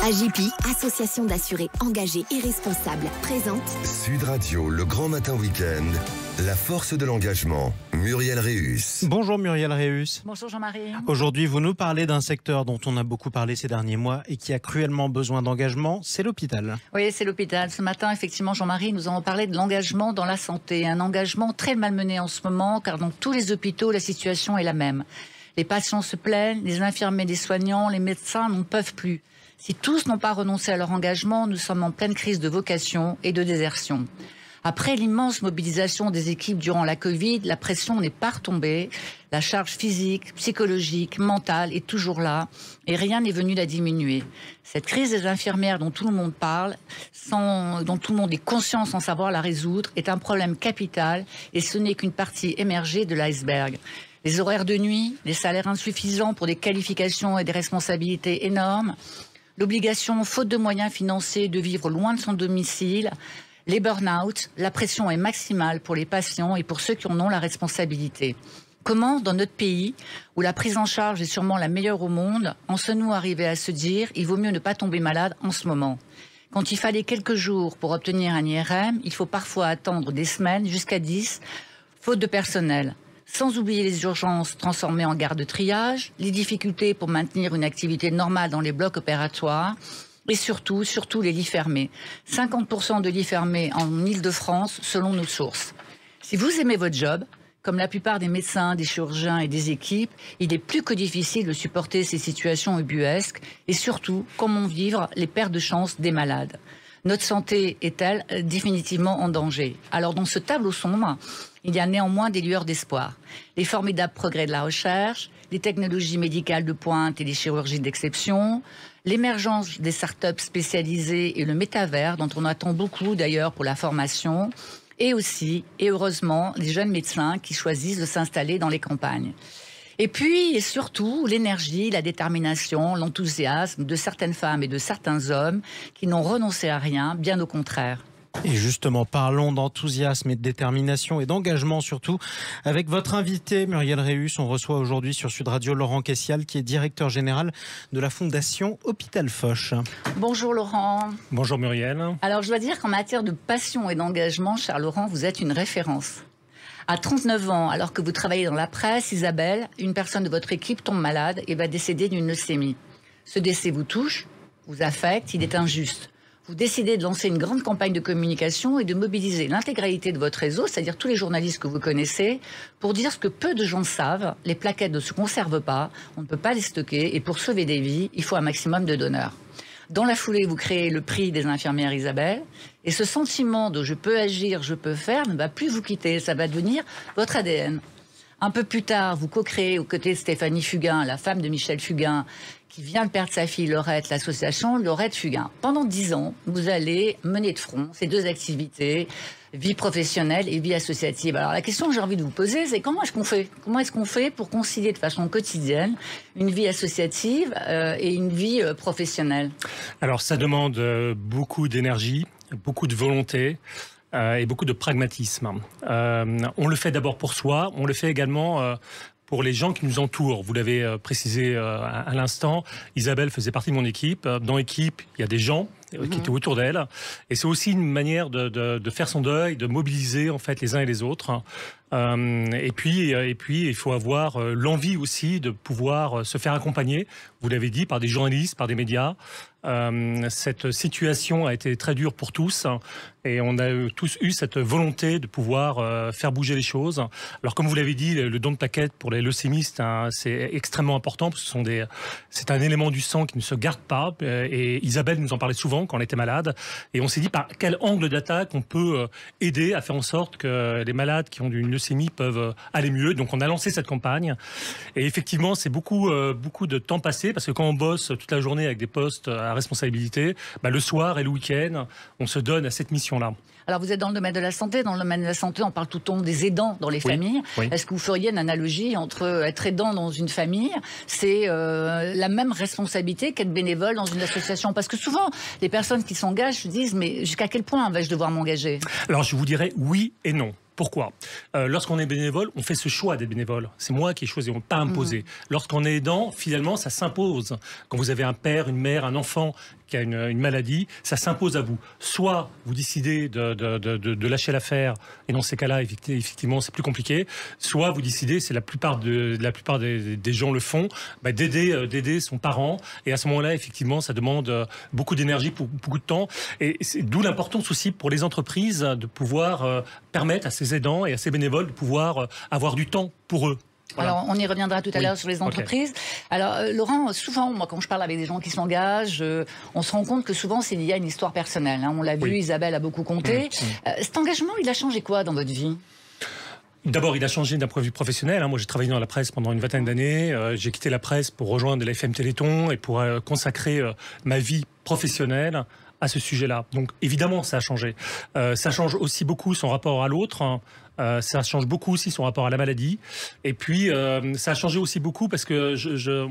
AJPI, association d'assurés engagés et responsables, présente Sud Radio, le grand matin week-end, la force de l'engagement. Muriel Réus. Bonjour Muriel Réus. Bonjour Jean-Marie. Aujourd'hui, vous nous parlez d'un secteur dont on a beaucoup parlé ces derniers mois et qui a cruellement besoin d'engagement, c'est l'hôpital. Oui, c'est l'hôpital. Ce matin, effectivement, Jean-Marie, nous avons parlé de l'engagement dans la santé. Un engagement très malmené en ce moment, car dans tous les hôpitaux, la situation est la même. Les patients se plaignent, les infirmiers, les soignants, les médecins n'en peuvent plus. Si tous n'ont pas renoncé à leur engagement, nous sommes en pleine crise de vocation et de désertion. Après l'immense mobilisation des équipes durant la Covid, la pression n'est pas retombée. La charge physique, psychologique, mentale est toujours là et rien n'est venu la diminuer. Cette crise des infirmières dont tout le monde parle, dont tout le monde est conscient sans savoir la résoudre, est un problème capital et ce n'est qu'une partie émergée de l'iceberg. Les horaires de nuit, les salaires insuffisants pour des qualifications et des responsabilités énormes, l'obligation, faute de moyens financiers, de vivre loin de son domicile, les burn-out, la pression est maximale pour les patients et pour ceux qui en ont la responsabilité. Comment, dans notre pays, où la prise en charge est sûrement la meilleure au monde, en sommes-nous arrivés à se dire « il vaut mieux ne pas tomber malade en ce moment ». Quand il fallait quelques jours pour obtenir un IRM, il faut parfois attendre des semaines, jusqu'à 10, faute de personnel. Sans oublier les urgences transformées en gare de triage, les difficultés pour maintenir une activité normale dans les blocs opératoires et surtout les lits fermés. 50% de lits fermés en Île-de-France selon nos sources. Si vous aimez votre job, comme la plupart des médecins, des chirurgiens et des équipes, il est plus que difficile de supporter ces situations ubuesques et surtout comment vivre les pertes de chance des malades. Notre santé est-elle définitivement en danger? Alors dans ce tableau sombre, il y a néanmoins des lueurs d'espoir. Les formidables progrès de la recherche, les technologies médicales de pointe et les chirurgies d'exception, l'émergence des startups spécialisées et le métavers dont on attend beaucoup d'ailleurs pour la formation, et aussi, et heureusement, les jeunes médecins qui choisissent de s'installer dans les campagnes. Et puis, et surtout, l'énergie, la détermination, l'enthousiasme de certaines femmes et de certains hommes qui n'ont renoncé à rien, bien au contraire. Et justement, parlons d'enthousiasme et de détermination et d'engagement surtout. Avec votre invité, Muriel Réus, on reçoit aujourd'hui sur Sud Radio Laurent Kessial, qui est directeur général de la Fondation Hôpital Foch. Bonjour Laurent. Bonjour Muriel. Alors je dois dire qu'en matière de passion et d'engagement, cher Laurent, vous êtes une référence. À 39 ans, alors que vous travaillez dans la presse, Isabelle, une personne de votre équipe tombe malade et va décéder d'une leucémie. Ce décès vous touche, vous affecte, il est injuste. Vous décidez de lancer une grande campagne de communication et de mobiliser l'intégralité de votre réseau, c'est-à-dire tous les journalistes que vous connaissez, pour dire ce que peu de gens savent, les plaquettes ne se conservent pas, on ne peut pas les stocker, et pour sauver des vies, il faut un maximum de donneurs. Dans la foulée, vous créez le prix des infirmières Isabelle, et ce sentiment de « je peux agir, je peux faire » ne va plus vous quitter, ça va devenir votre ADN. Un peu plus tard, vous co-créez aux côtés de Stéphanie Fugain, la femme de Michel Fugain, qui vient de perdre sa fille Laurette, l'association Laurette Fugain. Pendant 10 ans, vous allez mener de front ces deux activités, vie professionnelle et vie associative. Alors la question que j'ai envie de vous poser, c'est comment est-ce qu'on fait? Comment est-ce qu'on fait pour concilier de façon quotidienne une vie associative et une vie professionnelle? Alors ça demande beaucoup d'énergie, beaucoup de volonté. Et beaucoup de pragmatisme. On le fait d'abord pour soi, on le fait également pour les gens qui nous entourent. Vous l'avez précisé à l'instant, Isabelle faisait partie de mon équipe. Dans l'équipe, il y a des gens qui étaient autour d'elle. Et c'est aussi une manière de faire son deuil, de mobiliser en fait les uns et les autres. Et puis, il faut avoir l'envie aussi de pouvoir se faire accompagner, vous l'avez dit, par des journalistes, par des médias. Cette situation a été très dure pour tous et on a tous eu cette volonté de pouvoir faire bouger les choses. Alors comme vous l'avez dit, le don de plaquettes pour les leucémistes, c'est extrêmement important parce que c'est un élément du sang qui ne se garde pas. Et Isabelle nous en parlait souvent quand on était malade. Et on s'est dit par quel angle d'attaque on peut aider à faire en sorte que les malades qui ont une leucémie peuvent aller mieux. Donc on a lancé cette campagne. Et effectivement, c'est beaucoup de temps passé parce que quand on bosse toute la journée avec des postes à responsabilité, le soir et le week-end, on se donne à cette mission-là. Alors vous êtes dans le domaine de la santé. Dans le domaine de la santé, on parle tout le temps des aidants dans les familles. Oui. Est-ce que vous feriez une analogie entre être aidant dans une famille, c'est la même responsabilité qu'être bénévole dans une association? Parce que souvent, les personnes qui s'engagent se disent « mais jusqu'à quel point vais-je devoir m'engager ?» Alors je vous dirais oui et non. Pourquoi? Lorsqu'on est bénévole, on fait ce choix d'être bénévole. C'est moi qui ai choisi, on ne pas imposé. Lorsqu'on est aidant, finalement, ça s'impose. Quand vous avez un père, une mère, un enfant qui a une maladie, ça s'impose à vous. Soit vous décidez de lâcher l'affaire, et dans ces cas-là, effectivement, c'est plus compliqué. Soit vous décidez, c'est la plupart des gens le font, d'aider son parent. Et à ce moment-là, effectivement, ça demande beaucoup d'énergie, beaucoup de temps. Et c'est d'où l'importance aussi pour les entreprises de pouvoir permettre à ces aidants et à ces bénévoles de pouvoir avoir du temps pour eux. Voilà. Alors, on y reviendra tout à l'heure sur les entreprises. Okay. Alors, Laurent, souvent, moi, quand je parle avec des gens qui s'engagent, on se rend compte que souvent, c'est lié à une histoire personnelle. Hein. On l'a vu, Isabelle a beaucoup compté. Cet engagement, il a changé quoi dans votre vie ? D'abord, il a changé d'un point de vue professionnel. Moi, j'ai travaillé dans la presse pendant une vingtaine d'années. J'ai quitté la presse pour rejoindre la FM Téléthon et pour consacrer ma vie professionnelle à ce sujet-là. Donc, évidemment, ça a changé. Ça change aussi beaucoup son rapport à l'autre. Ça change beaucoup aussi son rapport à la maladie. Et puis, ça a changé aussi beaucoup parce que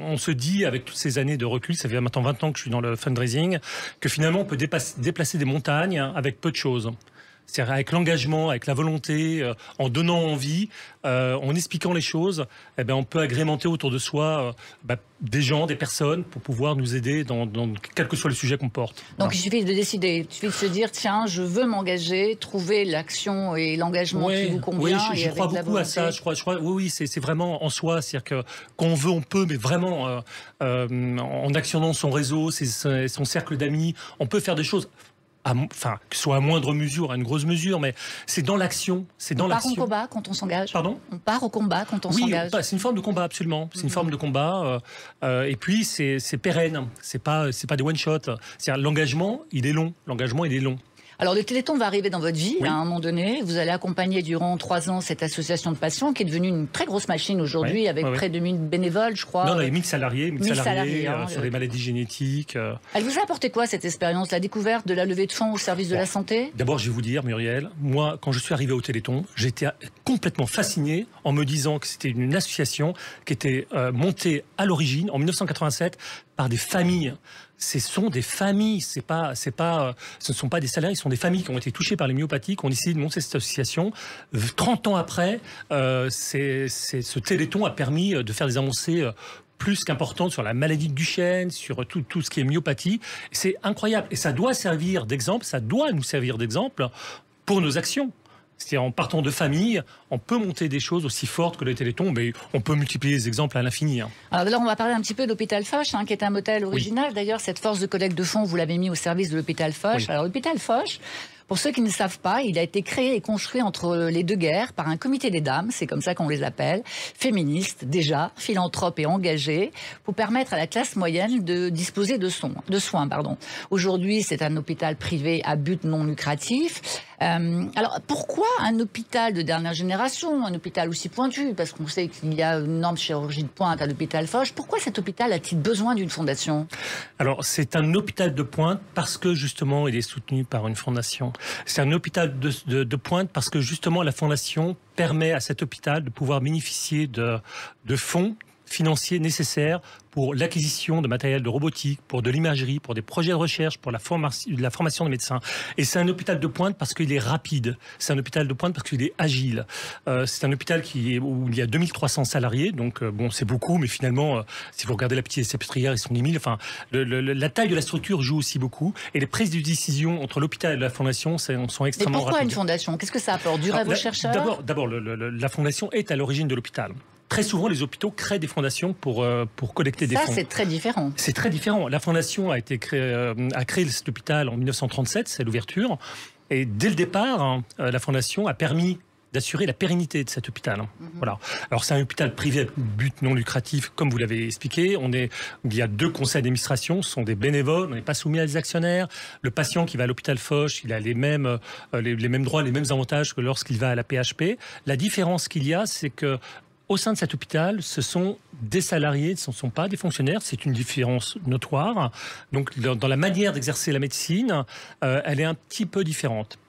on se dit, avec toutes ces années de recul, ça fait maintenant 20 ans que je suis dans le fundraising, que finalement, on peut déplacer des montagnes avec peu de choses. C'est-à-dire avec l'engagement, avec la volonté, en donnant envie, en expliquant les choses, on peut agrémenter autour de soi des gens, des personnes pour pouvoir nous aider dans quel que soit le sujet qu'on porte. Donc il suffit de décider, il suffit de se dire tiens, je veux m'engager, trouver l'action et l'engagement qui vous convient. Oui, je crois beaucoup à ça. Je crois, oui, c'est vraiment en soi, c'est-à-dire que quand on veut, on peut, mais vraiment en actionnant son réseau, son cercle d'amis, on peut faire des choses. Enfin, que ce soit à moindre mesure, à une grosse mesure, mais c'est dans l'action. C'est dans l'action. On part au combat quand on s'engage. Pardon ? On part au combat quand on s'engage. Oui, c'est une forme de combat, absolument. C'est une forme de combat. Et puis, c'est pérenne. C'est pas des one-shot. C'est-à-dire, l'engagement, il est long. Alors, le Téléthon va arriver dans votre vie à un moment donné. Vous allez accompagner durant 3 ans cette association de patients qui est devenue une très grosse machine aujourd'hui avec près de 1000 bénévoles, je crois. Non, on a 1000 salariés, sur les maladies génétiques. Elle vous a apporté quoi cette expérience, la découverte de la levée de fonds au service de la santé ? D'abord, je vais vous dire, Muriel, moi, quand je suis arrivé au Téléthon, j'étais complètement fasciné en me disant que c'était une association qui était montée à l'origine, en 1987, par des familles. Ce sont des familles, ce ne sont pas des salariés, ce sont des familles qui ont été touchées par les myopathies, qui ont décidé de monter cette association. 30 ans après, ce Téléthon a permis de faire des avancées plus qu'importantes sur la maladie de Duchenne, sur tout ce qui est myopathie. C'est incroyable. Et ça doit servir d'exemple, ça doit nous servir d'exemple pour nos actions. C'est-à-dire en partant de famille, on peut monter des choses aussi fortes que le Téléthon, mais on peut multiplier les exemples à l'infini. Alors là, on va parler un petit peu de l'hôpital Foch, qui est un modèle original. D'ailleurs, cette force de collecte de fonds, vous l'avez mis au service de l'hôpital Foch. Alors l'hôpital Foch, pour ceux qui ne savent pas, il a été créé et construit entre les deux guerres par un comité des dames, c'est comme ça qu'on les appelle, féministes déjà, philanthropes et engagées, pour permettre à la classe moyenne de disposer de soins. Aujourd'hui, c'est un hôpital privé à but non lucratif. Alors, pourquoi un hôpital de dernière génération, un hôpital aussi pointu, parce qu'on sait qu'il y a une énorme chirurgie de pointe à l'hôpital Foch, pourquoi cet hôpital a-t-il besoin d'une fondation ? Alors, c'est un hôpital de pointe parce que, justement, il est soutenu par une fondation. C'est un hôpital de pointe parce que, justement, la fondation permet à cet hôpital de pouvoir bénéficier de fonds financiers nécessaires pour l'acquisition de matériel de robotique, pour de l'imagerie, pour des projets de recherche, pour la formation des médecins. Et c'est un hôpital de pointe parce qu'il est rapide. C'est un hôpital de pointe parce qu'il est agile. C'est un hôpital où il y a 2300 salariés. Donc, c'est beaucoup, mais finalement, si vous regardez la petite salpêtrière, ils sont 10 000. Enfin, la taille de la structure joue aussi beaucoup. Et les prises de décision entre l'hôpital et la fondation sont extrêmement rapides. Mais pourquoi une fondation ? Qu'est-ce que ça apporte ? Du rêve aux chercheurs ? D'abord, la fondation est à l'origine de l'hôpital. Très souvent, les hôpitaux créent des fondations pour collecter des fonds. Ça, c'est très différent. C'est très différent. La fondation a créé cet hôpital en 1937, c'est l'ouverture. Et dès le départ, la fondation a permis d'assurer la pérennité de cet hôpital. Voilà. Alors, c'est un hôpital privé à but non lucratif, comme vous l'avez expliqué. Il y a 2 conseils d'administration, ce sont des bénévoles, on n'est pas soumis à des actionnaires. Le patient qui va à l'hôpital Foch, il a les mêmes droits, les mêmes avantages que lorsqu'il va à la PHP. La différence qu'il y a, c'est que au sein de cet hôpital, ce sont des salariés, ce ne sont pas des fonctionnaires. C'est une différence notoire. Donc, dans la manière d'exercer la médecine, elle est un petit peu différente.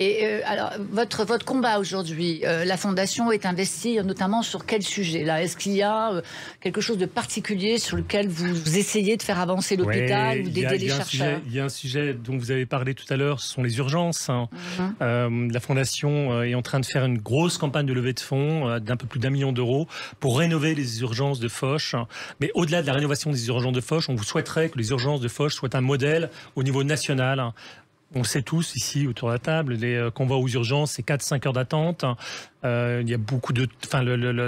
Et alors, votre combat aujourd'hui, la Fondation est investie notamment sur quel sujet là? Est-ce qu'il y a quelque chose de particulier sur lequel vous essayez de faire avancer l'hôpital ou d'aider les chercheurs? Il y a un sujet dont vous avez parlé tout à l'heure, ce sont les urgences. La Fondation est en train de faire une grosse campagne de levée de fonds d'un peu plus d'1 million d'euros pour rénover les urgences de Foch. Mais au-delà de la rénovation des urgences de Foch, on vous souhaiterait que les urgences de Foch soient un modèle au niveau national. On le sait tous ici autour de la table, les convois aux urgences, c'est 4-5 heures d'attente. Il y a beaucoup de,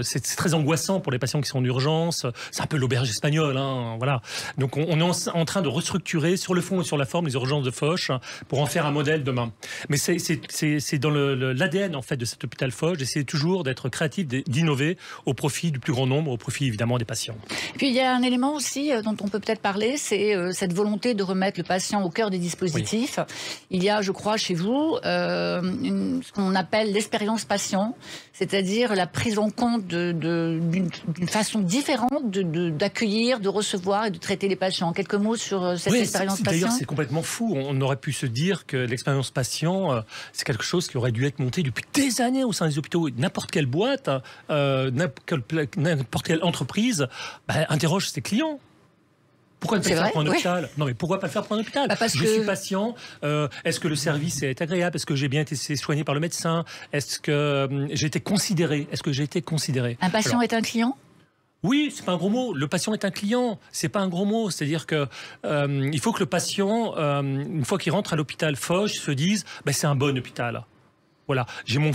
c'est très angoissant pour les patients qui sont en urgence. C'est un peu l'auberge espagnole, hein, voilà. Donc on est en train de restructurer sur le fond et sur la forme les urgences de Foch pour en faire un modèle demain. Mais c'est dans l'ADN en fait de cet hôpital Foch d'essayer toujours d'être créatif, d'innover au profit du plus grand nombre, au profit évidemment des patients. Et puis il y a un élément aussi dont on peut peut-être parler, c'est cette volonté de remettre le patient au cœur des dispositifs. Oui. Il y a, je crois, chez vous, ce qu'on appelle l'expérience patient, c'est-à-dire la prise en compte d'une façon différente d'accueillir, de recevoir et de traiter les patients. Quelques mots sur cette expérience patient. D'ailleurs, c'est complètement fou. On aurait pu se dire que l'expérience patient, c'est quelque chose qui aurait dû être monté depuis des années au sein des hôpitaux. N'importe quelle boîte, n'importe quelle entreprise interroge ses clients. Pourquoi ne pas le faire pour un hôpital? Non, mais pourquoi pas le faire pour un hôpital? Je suis patient. Est-ce que le service est agréable? Est-ce que j'ai bien été soigné par le médecin? Est-ce que j'ai été considéré? Est-ce que j'ai été considéré? Un patient est un client? Oui, c'est pas un gros mot. Le patient est un client. C'est pas un gros mot. C'est-à-dire que il faut que le patient, une fois qu'il rentre à l'hôpital Foch, se dise, c'est un bon hôpital. Voilà, j'ai mon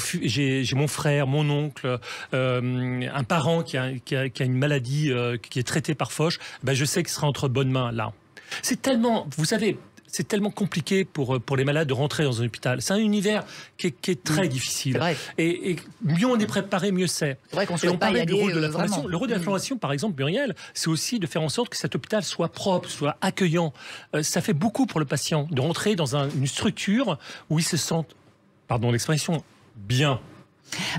frère, mon oncle, un parent qui a une maladie qui est traitée par Foch. Je sais qu'il sera entre bonnes mains là. C'est tellement, vous savez, c'est tellement compliqué pour les malades de rentrer dans un hôpital. C'est un univers qui est très difficile. Et mieux on est préparé, mieux c'est. Et on parlait du rôle de la Fondation. Le rôle de la Fondation, par exemple, Muriel, c'est aussi de faire en sorte que cet hôpital soit propre, soit accueillant. Ça fait beaucoup pour le patient de rentrer dans une structure où il se sent, pardon l'expression, bien.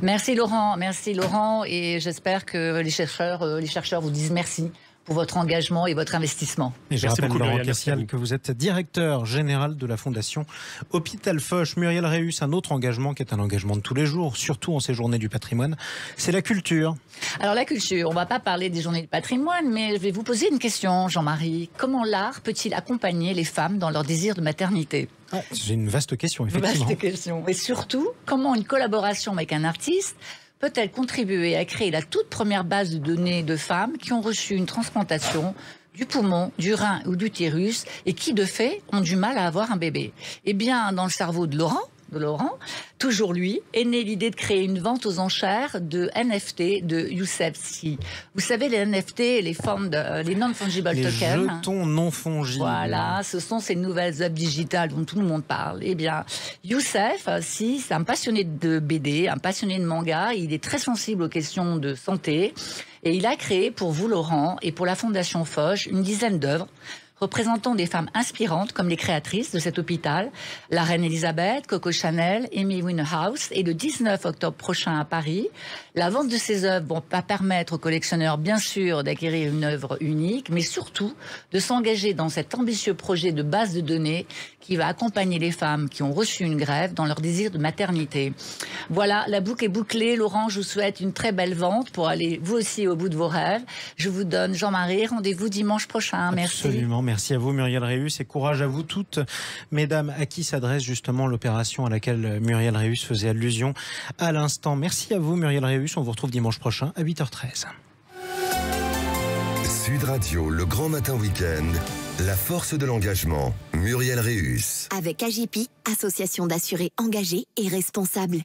Merci Laurent, et j'espère que les chercheurs vous disent merci pour votre engagement et votre investissement. Et je rappelle, Laurent Cassial, que vous êtes directeur général de la Fondation Hôpital Foch. Muriel Réus, un autre engagement qui est un engagement de tous les jours, surtout en ces journées du patrimoine, c'est la culture. Alors la culture, on ne va pas parler des journées du patrimoine, mais je vais vous poser une question, Jean-Marie. Comment l'art peut-il accompagner les femmes dans leur désir de maternité? C'est une vaste question, effectivement. Vaste question. Et surtout, comment une collaboration avec un artiste peut-elle contribuer à créer la toute première base de données de femmes qui ont reçu une transplantation du poumon, du rein ou du l'utérus et qui, de fait, ont du mal à avoir un bébé? Eh bien, dans le cerveau de Laurent, toujours lui, est née l'idée de créer une vente aux enchères de NFT de Youssef Si. Vous savez, les NFT, les non-fungible tokens. Les jetons non fongibles. Voilà, ce sont ces nouvelles œuvres digitales dont tout le monde parle. Eh bien, Youssef Si, c'est un passionné de BD, un passionné de manga. Il est très sensible aux questions de santé. Et il a créé pour vous, Laurent, et pour la Fondation Foch, une dizaine d'œuvres représentant des femmes inspirantes comme les créatrices de cet hôpital, la reine Elisabeth, Coco Chanel, Amy Winehouse, et le 19 octobre prochain à Paris. La vente de ces œuvres va pas permettre aux collectionneurs, bien sûr, d'acquérir une œuvre unique, mais surtout de s'engager dans cet ambitieux projet de base de données qui va accompagner les femmes qui ont reçu une greffe dans leur désir de maternité. Voilà, la boucle est bouclée. Laurent, je vous souhaite une très belle vente pour aller, vous aussi, au bout de vos rêves. Je vous donne, Jean-Marie, rendez-vous dimanche prochain. Merci. Absolument. Merci à vous, Muriel Réus, et courage à vous toutes, mesdames, à qui s'adresse justement l'opération à laquelle Muriel Réus faisait allusion à l'instant. Merci à vous, Muriel Réus. On vous retrouve dimanche prochain à 8h13. Sud Radio, le grand matin week-end, la force de l'engagement. Muriel Réus. Avec AGP, association d'assurés engagés et responsables.